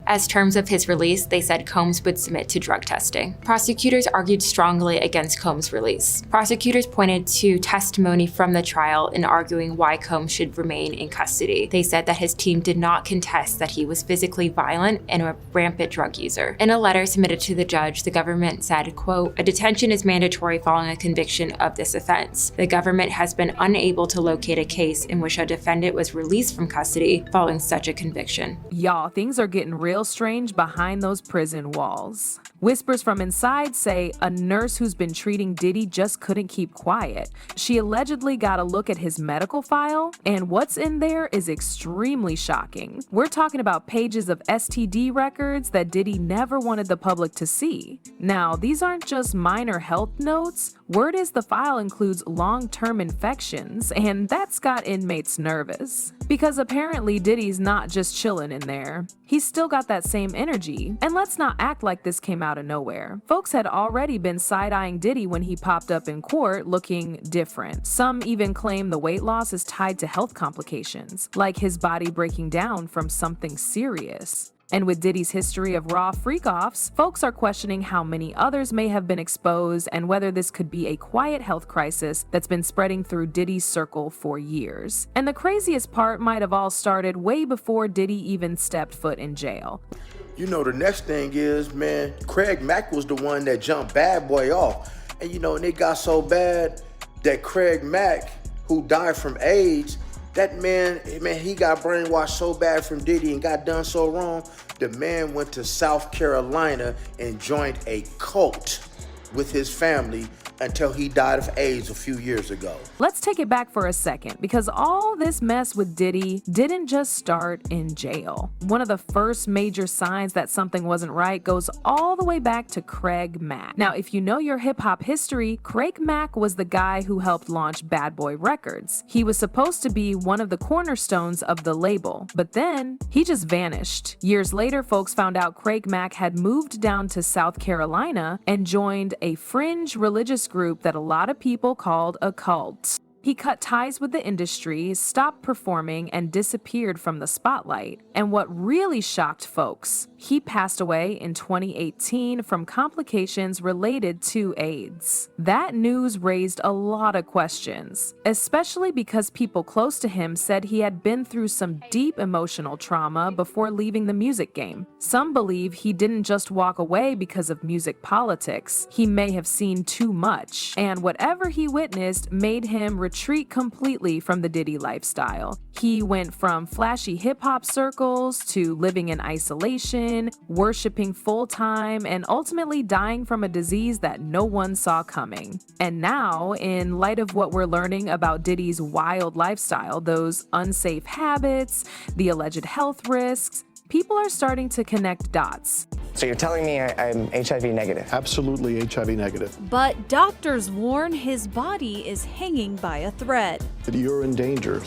As terms of his release, they said Combs would submit to drug testing. Prosecutors argued strongly against Combs' release. Prosecutors pointed to testimony from the trial in arguing why Combs should remain in custody. They said that his team did not contest that he was physically violent and a rampant drug user. In a letter submitted to the judge, the government said, quote, "A detention is mandatory following a conviction of this offense. The government has been unable to locate a case in which a defendant was released from custody following such a conviction." Y'all, things are getting real strange behind those prison walls. Whispers from inside say a nurse who's been treating Diddy just couldn't keep quiet. She allegedly got a look at his medical file, and what's in there is extremely shocking. We're talking about pages of STD records that Diddy never wanted the public to see. Now, these aren't just minor health notes. Word is the file includes long-term infections, and that's got inmates nervous. Because apparently Diddy's not just chilling in there. He's still got that same energy. And let's not act like this came out of nowhere. Folks had already been side-eyeing Diddy when he popped up in court looking different. Some even claim the weight loss is tied to health complications, like his body breaking down from something serious. And with Diddy's history of raw freak-offs, folks are questioning how many others may have been exposed and whether this could be a quiet health crisis that's been spreading through Diddy's circle for years. And the craziest part might have all started way before Diddy even stepped foot in jail. You know, the next thing is, man, Craig Mack was the one that jumped Bad Boy off. And and it got so bad that Craig Mack, who died from AIDS, that man, he got brainwashed so bad from Diddy and got done so wrong. The man went to South Carolina and joined a cult with his family until he died of AIDS a few years ago. Let's take it back for a second, because all this mess with Diddy didn't just start in jail. One of the first major signs that something wasn't right goes all the way back to Craig Mack. Now, if you know your hip-hop history, Craig Mack was the guy who helped launch Bad Boy Records. He was supposed to be one of the cornerstones of the label, but then he just vanished. Years later, folks found out Craig Mack had moved down to South Carolina and joined a fringe religious group that a lot of people called a cult. He cut ties with the industry, stopped performing, and disappeared from the spotlight. And what really shocked folks, he passed away in 2018 from complications related to AIDS. That news raised a lot of questions, especially because people close to him said he had been through some deep emotional trauma before leaving the music game. Some believe he didn't just walk away because of music politics. He may have seen too much, and whatever he witnessed made him retreat completely from the Diddy lifestyle. He went from flashy hip-hop circles to living in isolation, worshiping full-time, and ultimately dying from a disease that no one saw coming. And now, in light of what we're learning about Diddy's wild lifestyle, those unsafe habits, the alleged health risks, people are starting to connect dots. So you're telling me I'm HIV negative? Absolutely HIV negative. But doctors warn his body is hanging by a thread. That you're in danger.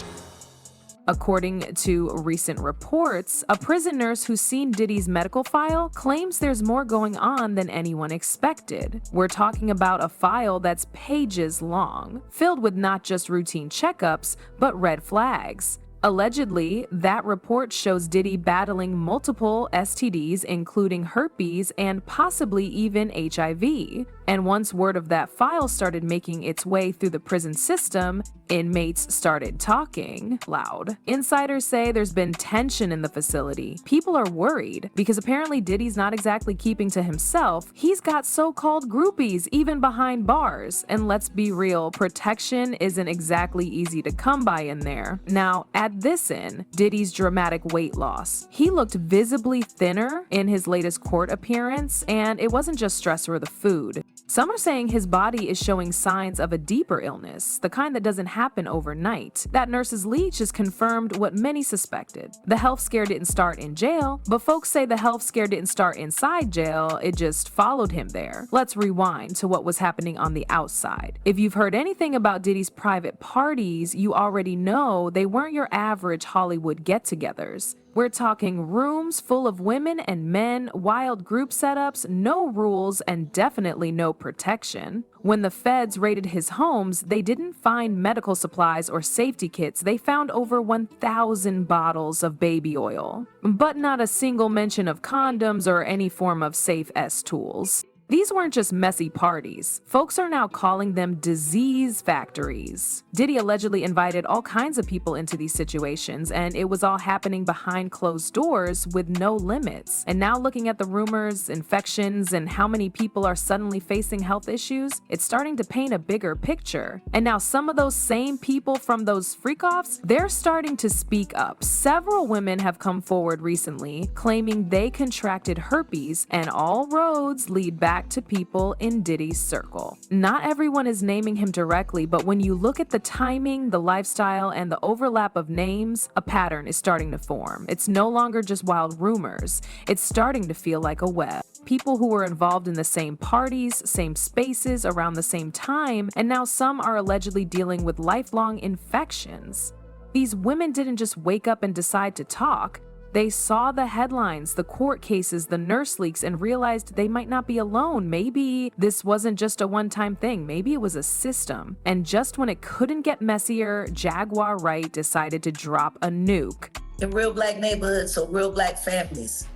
According to recent reports, a prison nurse who's seen Diddy's medical file claims there's more going on than anyone expected. We're talking about a file that's pages long, filled with not just routine checkups, but red flags. Allegedly, that report shows Diddy battling multiple STDs, including herpes and possibly even HIV. And once word of that file started making its way through the prison system, inmates started talking loud. Insiders say there's been tension in the facility. People are worried because apparently Diddy's not exactly keeping to himself. He's got so-called groupies even behind bars. And let's be real, protection isn't exactly easy to come by in there. Now, add this in, Diddy's dramatic weight loss. He looked visibly thinner in his latest court appearance, and it wasn't just stress or the food. Some are saying his body is showing signs of a deeper illness, the kind that doesn't happen overnight. That nurse's leech has confirmed what many suspected. The health scare didn't start in jail, but folks say the health scare didn't start inside jail, it just followed him there. Let's rewind to what was happening on the outside. If you've heard anything about Diddy's private parties, you already know they weren't your average Hollywood get-togethers. We're talking rooms full of women and men, wild group setups, no rules, and definitely no protection. When the feds raided his homes, they didn't find medical supplies or safety kits. They found over 1,000 bottles of baby oil, but not a single mention of condoms or any form of safe S tools. These weren't just messy parties. Folks are now calling them disease factories. Diddy allegedly invited all kinds of people into these situations, and it was all happening behind closed doors with no limits. And now looking at the rumors, infections, and how many people are suddenly facing health issues, it's starting to paint a bigger picture. And now some of those same people from those freak-offs, they're starting to speak up. Several women have come forward recently claiming they contracted herpes, and all roads lead back to people in Diddy's circle. Not everyone is naming him directly, but when you look at the timing, the lifestyle, and the overlap of names, a pattern is starting to form. It's no longer just wild rumors. It's starting to feel like a web. People who were involved in the same parties, same spaces, around the same time, and now some are allegedly dealing with lifelong infections. These women didn't just wake up and decide to talk. They saw the headlines, the court cases, the nurse leaks, and realized they might not be alone. Maybe this wasn't just a one-time thing. Maybe it was a system. And just when it couldn't get messier, Jaguar Wright decided to drop a nuke. In real black neighborhoods, so real black families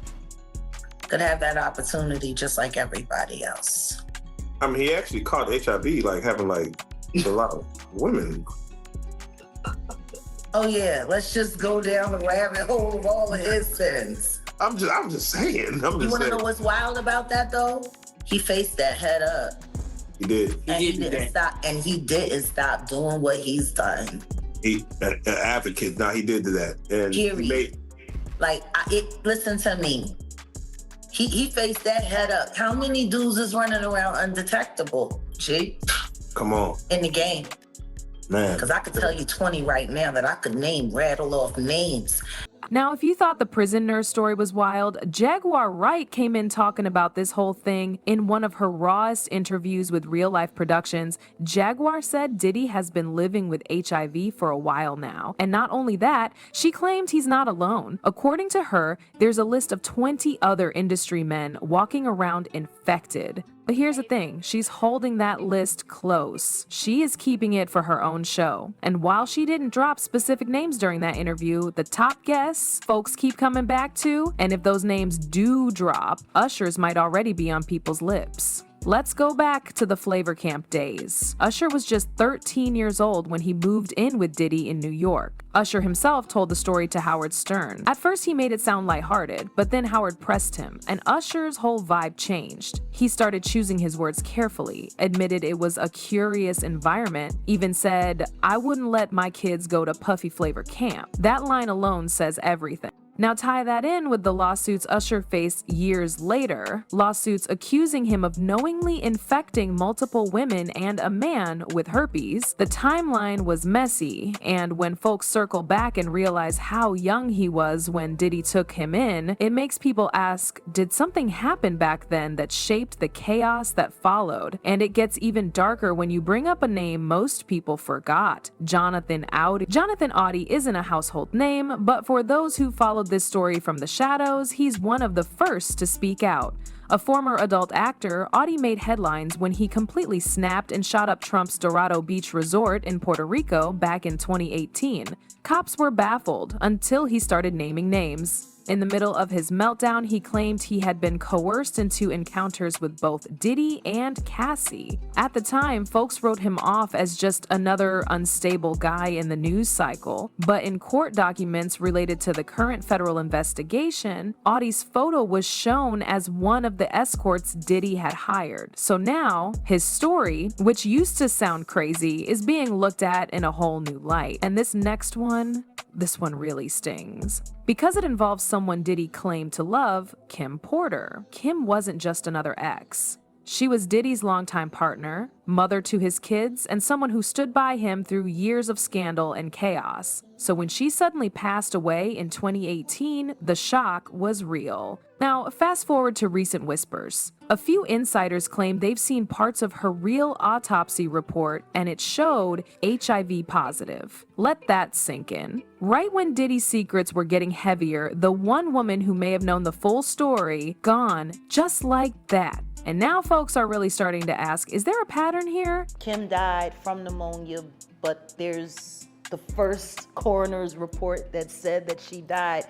could have that opportunity just like everybody else. I mean, he actually caught HIV, like having like a lot of women. Oh yeah, let's just go down the rabbit hole of all of his sins. I'm just saying. You wanna know what's wild about that though? He faced that head up. He did. And he didn't stop doing what he's done. An advocate. Now he did that. And period. Listen to me. He faced that head up. How many dudes is running around undetectable, G? Come on. In the game. Man. Because I could tell you 20 right now that I could rattle off names. Now, if you thought the prison nurse story was wild, Jaguar Wright came in talking about this whole thing in one of her rawest interviews with Real Life Productions. Jaguar said Diddy has been living with HIV for a while now. And not only that, she claimed he's not alone. According to her, there's a list of 20 other industry men walking around infected. But here's the thing, she's holding that list close. She is keeping it for her own show. And while she didn't drop specific names during that interview, the top guests folks keep coming back to, and if those names do drop, Usher's might already be on people's lips. Let's go back to the Flavor Camp days. Usher was just 13 years old when he moved in with Diddy in New York. Usher himself told the story to Howard Stern. At first he made it sound lighthearted, but then Howard pressed him, and Usher's whole vibe changed. He started choosing his words carefully, admitted it was a curious environment, even said, "I wouldn't let my kids go to Puffy Flavor Camp." That line alone says everything. Now tie that in with the lawsuits Usher faced years later, lawsuits accusing him of knowingly infecting multiple women and a man with herpes. The timeline was messy, and when folks circle back and realize how young he was when Diddy took him in, it makes people ask, did something happen back then that shaped the chaos that followed? And it gets even darker when you bring up a name most people forgot, Jonathan Audi. Jonathan Audi isn't a household name, but for those who followed this story from the shadows, he's one of the first to speak out. A former adult actor, Audi made headlines when he completely snapped and shot up Trump's Dorado Beach resort in Puerto Rico back in 2018. Cops were baffled until he started naming names. In the middle of his meltdown, he claimed he had been coerced into encounters with both Diddy and Cassie. At the time, folks wrote him off as just another unstable guy in the news cycle. But in court documents related to the current federal investigation, Audi's photo was shown as one of the escorts Diddy had hired. So now, his story, which used to sound crazy, is being looked at in a whole new light. And this next one, this one really stings. Because it involves someone Diddy claimed to love, Kim Porter. Kim wasn't just another ex. She was Diddy's longtime partner, mother to his kids, and someone who stood by him through years of scandal and chaos. So when she suddenly passed away in 2018, the shock was real. Now, fast forward to recent whispers. A few insiders claim they've seen parts of her real autopsy report and it showed HIV positive. Let that sink in. Right when Diddy's secrets were getting heavier, the one woman who may have known the full story, gone just like that. And now folks are really starting to ask, is there a pattern here? Kim died from pneumonia, but there's the first coroner's report that said that she died.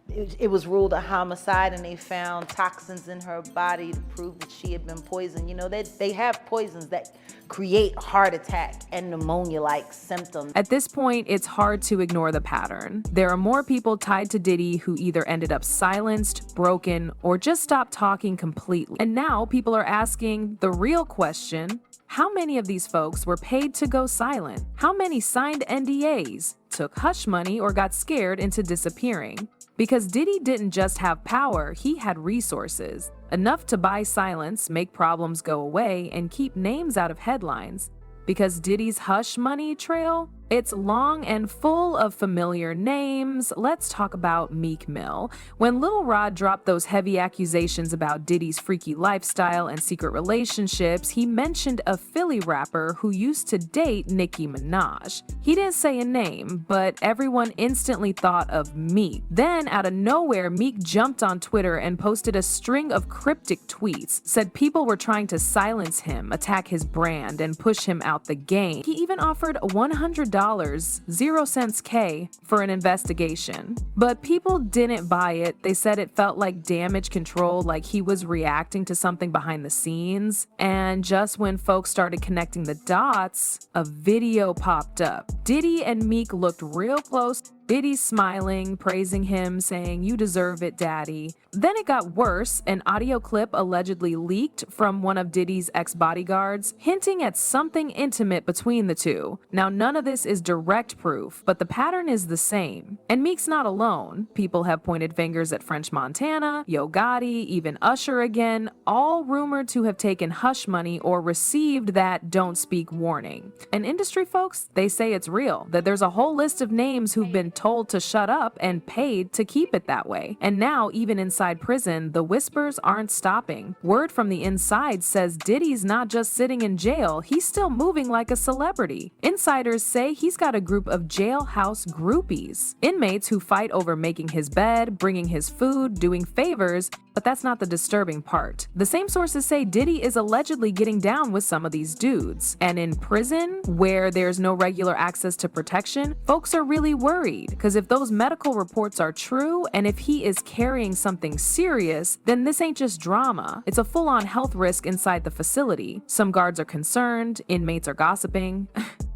It was ruled a homicide, and they found toxins in her body to prove that she had been poisoned. You know, they have poisons that create heart attack and pneumonia-like symptoms. At this point, it's hard to ignore the pattern. There are more people tied to Diddy who either ended up silenced, broken, or just stopped talking completely. And now people are asking the real question: how many of these folks were paid to go silent? How many signed NDAs, took hush money, or got scared into disappearing? Because Diddy didn't just have power, he had resources. Enough to buy silence, make problems go away, and keep names out of headlines. Because Diddy's hush money trail, it's long and full of familiar names. Let's talk about Meek Mill. When Lil Rod dropped those heavy accusations about Diddy's freaky lifestyle and secret relationships, he mentioned a Philly rapper who used to date Nicki Minaj. He didn't say a name, but everyone instantly thought of Meek. Then, out of nowhere, Meek jumped on Twitter and posted a string of cryptic tweets, said people were trying to silence him, attack his brand, and push him out the game. He even offered $100, 0 cents K, for an investigation. But people didn't buy it. They said it felt like damage control, like he was reacting to something behind the scenes. And just when folks started connecting the dots, a video popped up. Diddy and Meek looked real close. Diddy smiling, praising him, saying, "You deserve it, daddy." Then it got worse. An audio clip allegedly leaked from one of Diddy's ex-bodyguards, hinting at something intimate between the two. Now, none of this is direct proof, but the pattern is the same. And Meek's not alone. People have pointed fingers at French Montana, Yo Gotti, even Usher again, all rumored to have taken hush money or received that don't speak warning. And industry folks, they say it's real, that there's a whole list of names who've been told to shut up and paid to keep it that way. And now, even inside prison, the whispers aren't stopping. Word from the inside says Diddy's not just sitting in jail, he's still moving like a celebrity. Insiders say he's got a group of jailhouse groupies, inmates who fight over making his bed, bringing his food, doing favors. But that's not the disturbing part. The same sources say Diddy is allegedly getting down with some of these dudes. And in prison, where there's no regular access to protection, folks are really worried. Because if those medical reports are true, and if he is carrying something serious, then this ain't just drama. It's a full-on health risk inside the facility. Some guards are concerned, inmates are gossiping.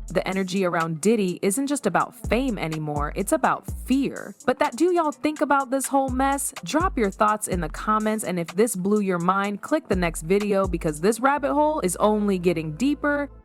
The energy around Diddy isn't just about fame anymore, it's about fear. But do y'all think about this whole mess? Drop your thoughts in the comments, and if this blew your mind, click the next video because this rabbit hole is only getting deeper.